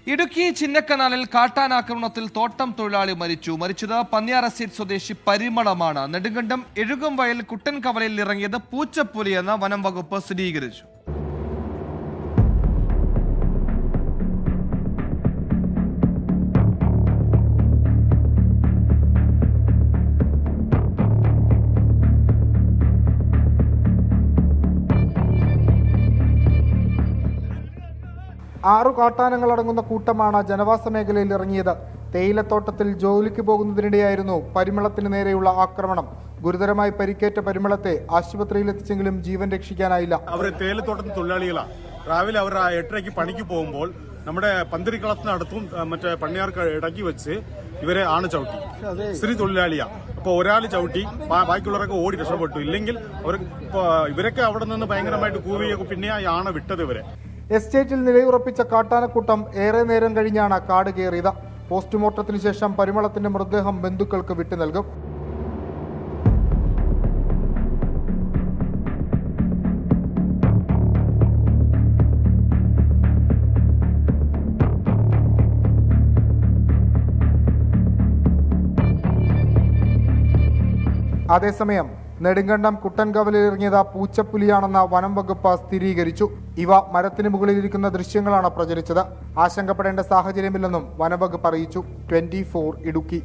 ഇടുക്കി ചിന്നക്കനാലിൽ കാട്ടാനാക്രമണത്തിൽ തോട്ടം തൊഴിലാളി മരിച്ചത് പന്നിയാർ എസ്റ്റേറ്റ് സ്വദേശി പരിമളമാണ്. നെടുങ്കണ്ടം എഴുകും വയൽ കുട്ടൻകവലയിൽ ഇറങ്ങിയത് പൂച്ചപ്പുലിയെന്ന് വനം വകുപ്പ് സ്ഥിരീകരിച്ചു. ആറു കാട്ടാനങ്ങളടങ്ങുന്ന കൂട്ടമാണ് ജനവാസ മേഖലയിൽ ഇറങ്ങിയത്. തേയിലത്തോട്ടത്തിൽ ജോലിക്ക് പോകുന്നതിനിടെയായിരുന്നു പരിമളത്തിന് നേരെയുള്ള ആക്രമണം. ഗുരുതരമായി പരിക്കേറ്റ പരിമളത്തെ ആശുപത്രിയിൽ എത്തിച്ചെങ്കിലും ജീവൻ രക്ഷിക്കാനായില്ല. അവർ തേയിലത്തോട്ടത്തിൽ തൊഴിലാളികളാണ്. രാവിലെ അവർ 8:30 പണിക്ക് പോകുമ്പോൾ നമ്മുടെ പന്തിരിക്കളത്തിനടുത്തും മറ്റേ പണിയാർക്ക് ഇടയ്ക്ക് വെച്ച് ഇവരെ ആണ് ചവിട്ടി. സ്ത്രീ തൊഴിലാളിയാണ്. അപ്പോൾ ഒരാൾ ചവിട്ടി, ബാക്കിയുള്ളവരൊക്കെ ഓടി രക്ഷപ്പെട്ടു. ഇല്ലെങ്കിൽ ഇവരൊക്കെ അവിടെ നിന്ന് ഭയങ്കരമായിട്ട് കൂവിയൊക്കെ പിന്നെ ആണ് വിട്ടത് ഇവരെ. എസ്റ്റേറ്റിൽ നിലയുറപ്പിച്ച കാട്ടാനക്കൂട്ടം ഏറെ നേരം കഴിഞ്ഞാണ് കാട് കയറിയത്. പോസ്റ്റ്മോർട്ടത്തിന് ശേഷം പരിമളത്തിന്റെ മൃതദേഹം ബന്ധുക്കൾക്ക് വിട്ടു നൽകും. അതേസമയം നെടുങ്കണ്ടം കുട്ടൻകവലിൽ ഇറങ്ങിയത് പൂച്ചപ്പുലിയാണെന്ന് വനം വകുപ്പ് സ്ഥിരീകരിച്ചു. ഇവ മരത്തിന് മുകളിലിരിക്കുന്ന ദൃശ്യങ്ങളാണ് പ്രചരിച്ചത്. ആശങ്കപ്പെടേണ്ട സാഹചര്യമില്ലെന്നും വനം വകുപ്പ് അറിയിച്ചു. 24 ഇടുക്കി.